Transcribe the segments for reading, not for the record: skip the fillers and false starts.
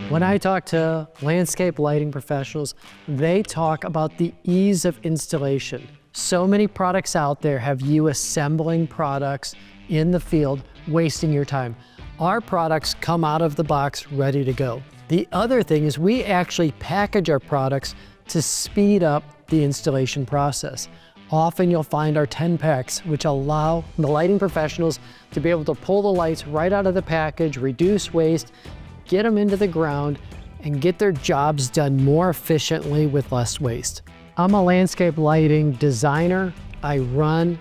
When I talk to landscape lighting professionals, they talk about the ease of installation. So many products out there have you assembling products in the field, wasting your time. Our products come out of the box ready to go. The other thing is we actually package our products to speed up the installation process. Often you'll find our 10 packs, which allow the lighting professionals to be able to pull the lights right out of the package, reduce waste, get them into the ground, and get their jobs done more efficiently with less waste. I'm a landscape lighting designer. I run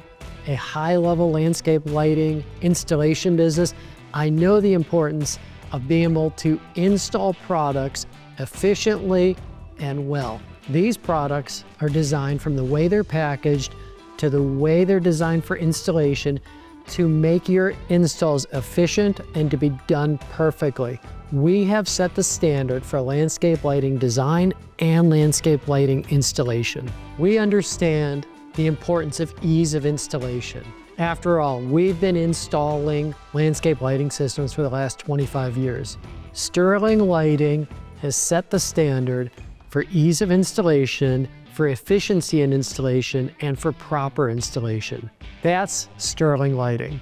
a high-level landscape lighting installation business. I know the importance of being able to install products efficiently and well. These products are designed from the way they're packaged to the way they're designed for installation to make your installs efficient and to be done perfectly. We have set the standard for landscape lighting design and landscape lighting installation. We understand the importance of ease of installation. After all, we've been installing landscape lighting systems for the last 25 years. Sterling Lighting has set the standard for ease of installation, for efficiency in installation, and for proper installation. That's Sterling Lighting.